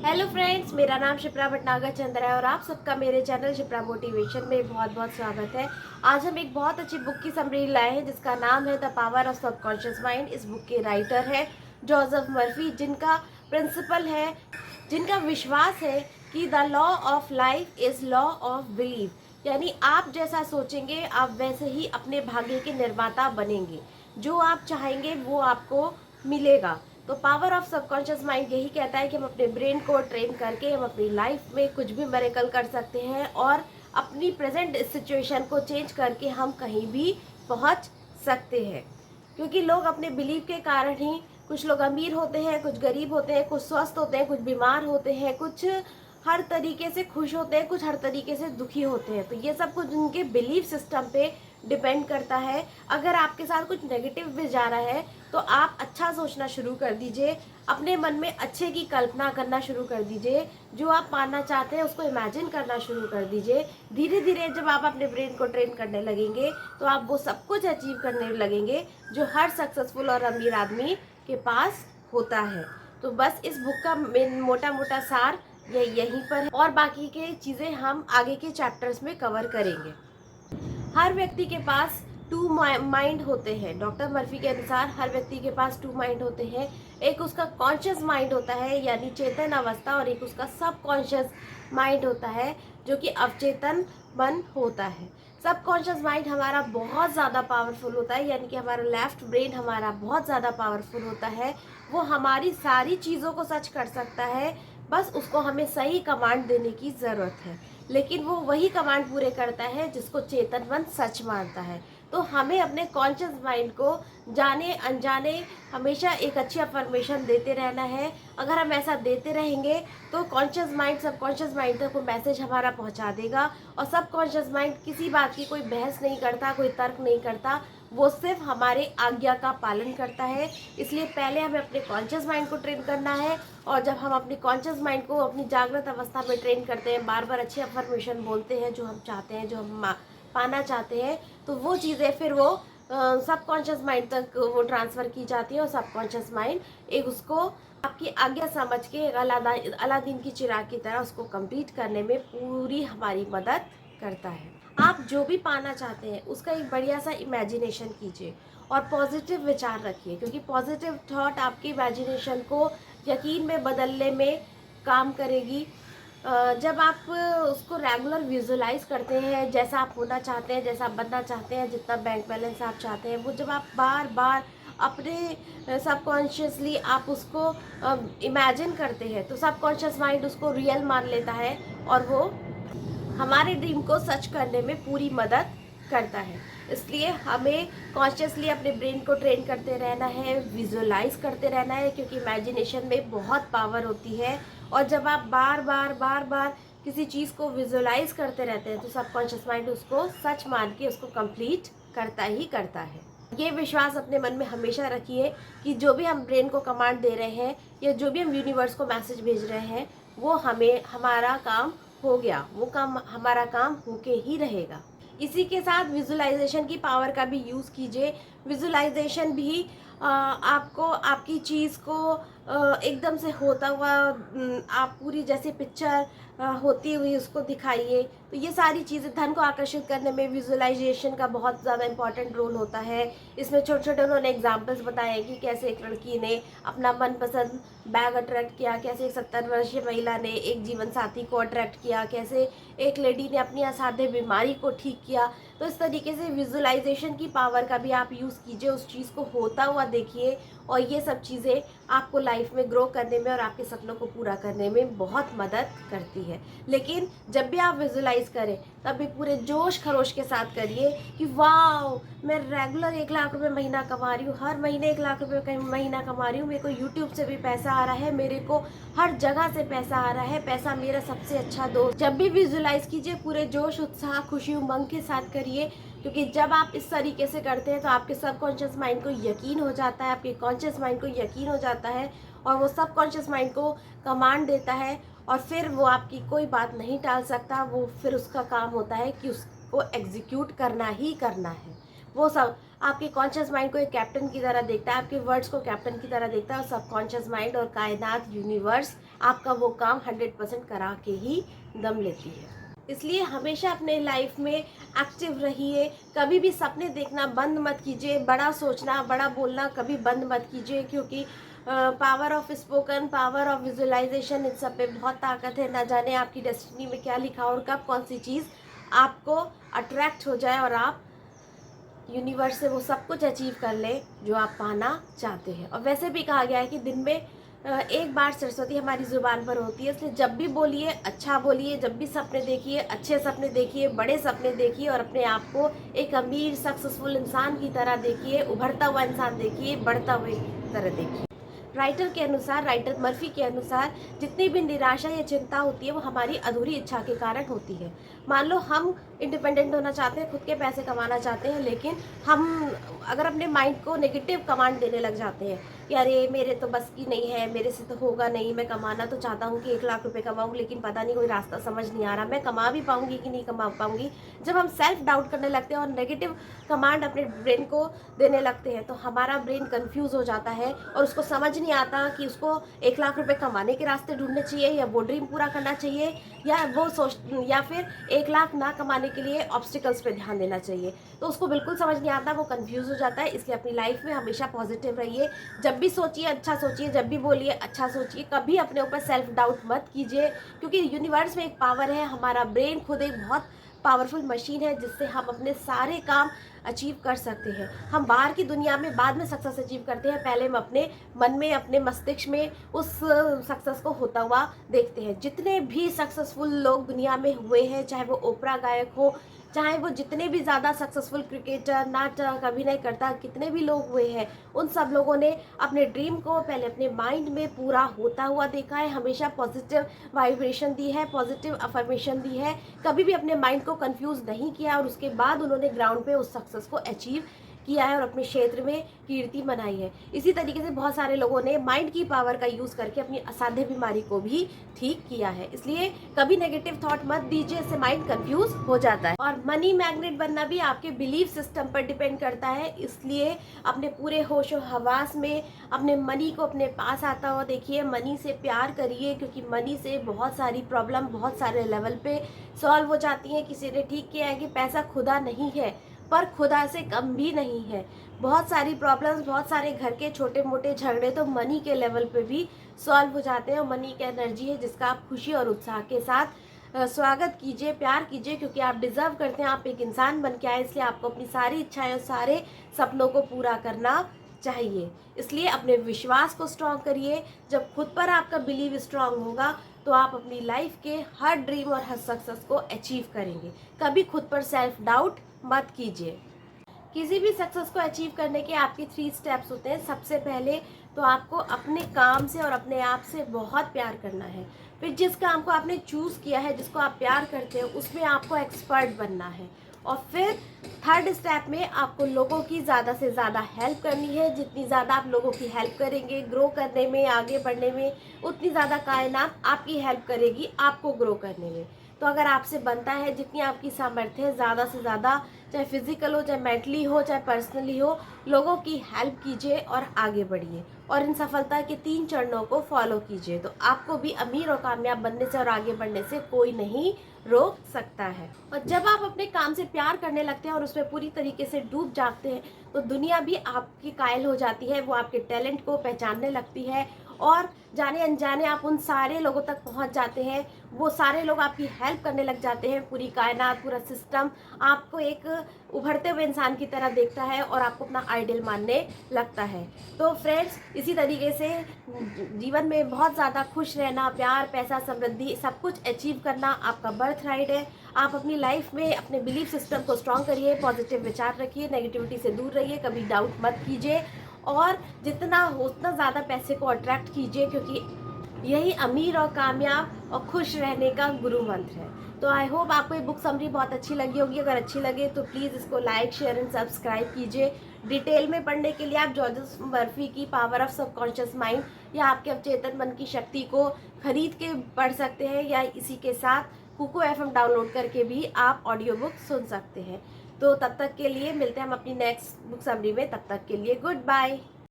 Hello friends, मेरा नाम शिप्रा भटनागर चंद्र है और आप सबका मेरे चैनल शिप्रा मोटिवेशन में बहुत बहुत स्वागत है। आज हम एक बहुत अच्छी बुक की समरी लाए हैं जिसका नाम है the power of subconscious mind. इस बुक के राइटर है जोसेफ मर्फी, जिनका प्रिंसिपल है, जिनका विश्वास है कि the law of life is law of believe, यानी आप जैसा सोचेंगे आप वैसे ही अपने भाग्य के निर्माता बनेंगे। जो आप चाहेंगे वो आपको मिलेगा। तो पावर ऑफ सबकॉन्शियस माइंड यही कहता है कि हम अपने ब्रेन को ट्रेन करके हम अपनी लाइफ में कुछ भी मिरेकल कर सकते हैं और अपनी प्रेजेंट सिचुएशन को चेंज करके हम कहीं भी पहुंच सकते हैं। क्योंकि लोग अपने बिलीव के कारण ही, कुछ लोग अमीर होते हैं, कुछ गरीब होते हैं, कुछ स्वस्थ होते हैं, कुछ बीमार होते हैं, कुछ हर तरीके से खुश होते हैं, कुछ हर तरीके से दुखी होते हैं। तो ये सब कुछ उनके बिलीव सिस्टम पे डिपेंड करता है। अगर आपके साथ कुछ नेगेटिव भी जा रहा है तो आप अच्छा सोचना शुरू कर दीजिए, अपने मन में अच्छे की कल्पना करना शुरू कर दीजिए, जो आप पाना चाहते हैं उसको इमेजिन करना शुरू कर दीजिए। धीरे धीरे जब आप अपने ब्रेन को ट्रेन करने लगेंगे तो आप वो सब कुछ अचीव करने लगेंगे जो हर सक्सेसफुल और अमीर आदमी के पास होता है। तो बस इस बुक का मोटा मोटा सार यहीं पर है और बाकी के चीज़ें हम आगे के चैप्टर्स में कवर करेंगे। हर व्यक्ति के पास टू माइंड होते हैं। डॉक्टर मर्फी के अनुसार हर व्यक्ति के पास टू माइंड होते हैं। एक उसका कॉन्शियस माइंड होता है यानी चेतन अवस्था, और एक उसका सब कॉन्शियस माइंड होता है जो कि अवचेतन मन होता है। सब कॉन्शियस माइंड हमारा बहुत ज़्यादा पावरफुल होता है, यानी कि हमारा लेफ्ट ब्रेन हमारा बहुत ज़्यादा पावरफुल होता है। वो हमारी सारी चीज़ों को सच कर सकता है, बस उसको हमें सही कमांड देने की ज़रूरत है। लेकिन वो वही कमांड पूरे करता है जिसको चेतन मन सच मानता है। तो हमें अपने कॉन्शियस माइंड को जाने अनजाने हमेशा एक अच्छी अफर्मेशन देते रहना है। अगर हम ऐसा देते रहेंगे तो कॉन्शियस माइंड सब कॉन्शियस माइंड तक वो मैसेज हमारा पहुंचा देगा। और सब कॉन्शियस माइंड किसी बात की कोई बहस नहीं करता, कोई तर्क नहीं करता, वो सिर्फ हमारे आज्ञा का पालन करता है। इसलिए पहले हमें अपने कॉन्शियस माइंड को ट्रेन करना है, और जब हम अपनी कॉन्शियस माइंड को अपनी जागृत अवस्था में ट्रेन करते हैं, बार बार अच्छी अफर्मेशन बोलते हैं जो हम चाहते हैं, जो हम पाना चाहते हैं, तो वो चीज़ें फिर वो सब कॉन्शियस माइंड तक वो ट्रांसफ़र की जाती है। और सब कॉन्शियस माइंड एक उसको आपकी आज्ञा समझ के अलादीन की चिराग की तरह उसको कंप्लीट करने में पूरी हमारी मदद करता है। आप जो भी पाना चाहते हैं उसका एक बढ़िया सा इमेजिनेशन कीजिए और पॉजिटिव विचार रखिए, क्योंकि पॉजिटिव थॉट आपकी इमेजिनेशन को यकीन में बदलने में काम करेगी। जब आप उसको रेगुलर विजुलाइज करते हैं, जैसा आप होना चाहते हैं, जैसा आप बनना चाहते हैं, जितना बैंक बैलेंस आप चाहते हैं, वो जब आप बार बार अपने सबकॉन्शियसली आप उसको इमेजिन करते हैं तो सबकॉन्शियस माइंड उसको रियल मान लेता है और वो हमारे ड्रीम को सच करने में पूरी मदद करता है। इसलिए हमें कॉन्शियसली अपने ब्रेन को ट्रेन करते रहना है, विजुअलाइज करते रहना है, क्योंकि इमेजिनेशन में बहुत पावर होती है। और जब आप बार बार बार बार किसी चीज़ को विजुअलाइज करते रहते हैं तो सबकॉन्शियस माइंड उसको सच मान के उसको कंप्लीट करता ही करता है। ये विश्वास अपने मन में हमेशा रखिए कि जो भी हम ब्रेन को कमांड दे रहे हैं या जो भी हम यूनिवर्स को मैसेज भेज रहे हैं वो हमें हमारा काम हो गया, वो काम हमारा काम होके ही रहेगा। इसी के साथ विजुअलाइजेशन की पावर का भी यूज़ कीजिए। विजुअलाइजेशन भी आपको आपकी चीज़ को एकदम से होता हुआ आप पूरी जैसे पिक्चर होती हुई उसको दिखाइए। तो ये सारी चीज़ें धन को आकर्षित करने में विजुअलाइजेशन का बहुत ज़्यादा इंपॉर्टेंट रोल होता है। इसमें छोटे छोटे उन्होंने एग्जाम्पल्स बताए कि कैसे एक लड़की ने अपना मनपसंद बैग अट्रैक्ट किया, कैसे एक 70 वर्षीय महिला ने एक जीवन साथी को अट्रैक्ट किया, कैसे एक लेडी ने अपनी असाध्य बीमारी को ठीक किया। तो इस तरीके से विजुअलाइजेशन की पावर का भी आप यूज़ कीजिए, उस चीज़ को होता हुआ देखिए, और ये सब चीज़ें आपको लाइफ में ग्रो करने में और आपके सपनों को पूरा करने में बहुत मदद करती है। लेकिन जब भी आप विजुअलाइज करें तब भी पूरे जोश खरोश के साथ करिए कि वाह, मैं रेगुलर 1 लाख रुपए महीना कमा रही हूँ, हर महीने 1 लाख रुपए महीना कमा रही हूँ, मेरे को यूट्यूब से भी पैसा आ रहा है, मेरे को हर जगह से पैसा आ रहा है, पैसा मेरा सबसे अच्छा दोस्त। जब भी विजुअलाइज कीजिए पूरे जोश उत्साह खुशी उमंग के साथ करिए, क्योंकि जब आप इस तरीके से करते हैं तो आपके सबकॉन्शियस माइंड को यकीन हो जाता है, आपके कॉन्शियस माइंड को यकीन हो जाता है, और वो सबकॉन्शियस माइंड को कमांड देता है, और फिर वो आपकी कोई बात नहीं टाल सकता। वो फिर उसका काम होता है कि उसको एग्जीक्यूट करना ही करना है। वो सब आपके कॉन्शियस माइंड को एक कैप्टन की तरह देखता है, आपके वर्ड्स को कैप्टन की तरह देखता है, और सबकॉन्शियस माइंड और कायनात यूनिवर्स आपका वो काम 100% करा के ही दम लेती है। इसलिए हमेशा अपने लाइफ में एक्टिव रहिए, कभी भी सपने देखना बंद मत कीजिए, बड़ा सोचना, बड़ा बोलना कभी बंद मत कीजिए, क्योंकि power of spoken, power of visualisation, इन सब पे बहुत ताकत है। ना जाने आपकी डेस्टिनी में क्या लिखा और कब कौन सी चीज़ आपको अट्रैक्ट हो जाए और आप यूनिवर्स से वो सब कुछ अचीव कर ले जो आप पाना चाहते हैं। और वैसे भी कहा गया है कि दिन में एक बार सरस्वती हमारी ज़ुबान पर होती है, इसलिए जब भी बोलिए अच्छा बोलिए, जब भी सपने देखिए अच्छे सपने देखिए, बड़े सपने देखिए और अपने आप को एक अमीर सक्सेसफुल इंसान की तरह देखिए, उभरता हुआ इंसान देखिए, बढ़ता हुए तरह देखिए। राइटर के अनुसार, राइटर मर्फी के अनुसार, जितनी भी निराशा या चिंता होती है वो हमारी अधूरी इच्छा के कारण होती है। मान लो हम इंडिपेंडेंट होना चाहते हैं, खुद के पैसे कमाना चाहते हैं, लेकिन हम अगर अपने माइंड को नेगेटिव कमांड देने लग जाते हैं कि अरे मेरे तो बस की नहीं है, मेरे से तो होगा नहीं, मैं कमाना तो चाहता हूँ कि 1 लाख रुपए कमाऊँ, लेकिन पता नहीं कोई रास्ता समझ नहीं आ रहा, मैं कमा भी पाऊंगी कि नहीं कमा पाऊंगी। जब हम सेल्फ डाउट करने लगते हैं और नेगेटिव कमांड अपने ब्रेन को देने लगते हैं तो हमारा ब्रेन कंफ्यूज हो जाता है और उसको समझ नहीं आता कि उसको 1 लाख रुपए कमाने के रास्ते ढूंढने चाहिए या वो ड्रीम पूरा करना चाहिए या फिर 1 लाख ना कमाने के लिए ऑब्स्टिकल्स पे ध्यान देना चाहिए। तो उसको बिल्कुल समझ नहीं आता, वो कंफ्यूज हो जाता है। इसलिए अपनी लाइफ में हमेशा पॉजिटिव रहिए, जब भी सोचिए अच्छा सोचिए, जब भी बोलिए अच्छा सोचिए, कभी अपने ऊपर सेल्फ डाउट मत कीजिए, क्योंकि यूनिवर्स में एक पावर है, हमारा ब्रेन खुद एक बहुत पावरफुल मशीन है जिससे हम अपने सारे काम अचीव कर सकते हैं। हम बाहर की दुनिया में बाद में सक्सेस अचीव करते हैं, पहले हम अपने मन में, अपने मस्तिष्क में उस सक्सेस को होता हुआ देखते हैं। जितने भी सक्सेसफुल लोग दुनिया में हुए हैं, चाहे वो ओपरा गायक हो, चाहे वो जितने भी ज़्यादा सक्सेसफुल क्रिकेटर, नाटक, अभिनयकर्ता, कितने भी लोग हुए हैं, उन सब लोगों ने अपने ड्रीम को पहले अपने माइंड में पूरा होता हुआ देखा है, हमेशा पॉजिटिव वाइब्रेशन दी है, पॉजिटिव अफर्मेशन दी है, कभी भी अपने माइंड को कंफ्यूज नहीं किया और उसके बाद उन्होंने ग्राउंड पे उस सक्सेस को अचीव किया है और अपने क्षेत्र में कीर्ति बनाई है। इसी तरीके से बहुत सारे लोगों ने माइंड की पावर का यूज़ करके अपनी असाध्य बीमारी को भी ठीक किया है। इसलिए कभी नेगेटिव थॉट मत दीजिए, इससे माइंड कंफ्यूज हो जाता है। और मनी मैग्नेट बनना भी आपके बिलीफ सिस्टम पर डिपेंड करता है, इसलिए अपने पूरे होशो हवास में अपने मनी को अपने पास आता हुआ देखिए, मनी से प्यार करिए, क्योंकि मनी से बहुत सारी प्रॉब्लम बहुत सारे लेवल पे सॉल्व हो जाती हैं। किसी ने ठीक किया है कि पैसा खुदा नहीं है, पर खुदा से कम भी नहीं है। बहुत सारी प्रॉब्लम्स, बहुत सारे घर के छोटे मोटे झगड़े तो मनी के लेवल पे भी सॉल्व हो जाते हैं। और मनी की एनर्जी है जिसका आप खुशी और उत्साह के साथ स्वागत कीजिए, प्यार कीजिए, क्योंकि आप डिजर्व करते हैं। आप एक इंसान बन के आए, इसलिए आपको अपनी सारी इच्छाएं और सारे सपनों को पूरा करना चाहिए। इसलिए अपने विश्वास को स्ट्रॉन्ग करिए। जब खुद पर आपका बिलीव स्ट्रॉन्ग होगा तो आप अपनी लाइफ के हर ड्रीम और हर सक्सेस को अचीव करेंगे। कभी खुद पर सेल्फ डाउट मत कीजिए। किसी भी सक्सेस को अचीव करने के आपके 3 स्टेप्स होते हैं। सबसे पहले तो आपको अपने काम से और अपने आप से बहुत प्यार करना है। फिर जिस काम को आपने चूज़ किया है, जिसको आप प्यार करते हो, उसमें आपको एक्सपर्ट बनना है। और फिर थर्ड स्टेप में आपको लोगों की ज़्यादा से ज़्यादा हेल्प करनी है। जितनी ज़्यादा आप लोगों की हेल्प करेंगे ग्रो करने में, आगे बढ़ने में, उतनी ज़्यादा कायनात आपकी हेल्प करेगी आपको ग्रो करने में। तो अगर आपसे बनता है, जितनी आपकी सामर्थ्य है, ज़्यादा से ज़्यादा, चाहे फिजिकल हो, चाहे मेंटली हो, चाहे पर्सनली हो, लोगों की हेल्प कीजिए और आगे बढ़िए। और इन सफलता के 3 चरणों को फॉलो कीजिए, तो आपको भी अमीर और कामयाब बनने से और आगे बढ़ने से कोई नहीं रोक सकता है। और जब आप अपने काम से प्यार करने लगते हैं और उसमें पूरी तरीके से डूब जाते हैं तो दुनिया भी आपकी कायल हो जाती है, वो आपके टैलेंट को पहचानने लगती है और जाने अनजाने आप उन सारे लोगों तक पहुंच जाते हैं। वो सारे लोग आपकी हेल्प करने लग जाते हैं। पूरी कायनात, पूरा सिस्टम आपको एक उभरते हुए इंसान की तरह देखता है और आपको अपना आइडल मानने लगता है। तो फ्रेंड्स, इसी तरीके से जीवन में बहुत ज़्यादा खुश रहना, प्यार, पैसा, समृद्धि, सब कुछ अचीव करना आपका बर्थ राइट है। आप अपनी लाइफ में अपने बिलीफ सिस्टम को स्ट्रॉन्ग करिए, पॉजिटिव विचार रखिए, नेगेटिविटी से दूर रहिए, कभी डाउट मत कीजिए और जितना हो उतना ज़्यादा पैसे को अट्रैक्ट कीजिए, क्योंकि यही अमीर और कामयाब और खुश रहने का गुरु मंत्र है। तो आई होप आपको ये बुक समरी बहुत अच्छी लगी होगी। अगर अच्छी लगे तो प्लीज़ इसको लाइक, शेयर एंड सब्सक्राइब कीजिए। डिटेल में पढ़ने के लिए आप जॉर्ज मर्फी की पावर ऑफ सबकॉन्शियस माइंड या आपके अवचेतन मन की शक्ति को खरीद के पढ़ सकते हैं, या इसी के साथ कुको FM डाउनलोड करके भी आप ऑडियो बुक सुन सकते हैं। तो तब तक के लिए मिलते हैं हम अपनी नेक्स्ट बुक समरी में। तब तक के लिए गुड बाय।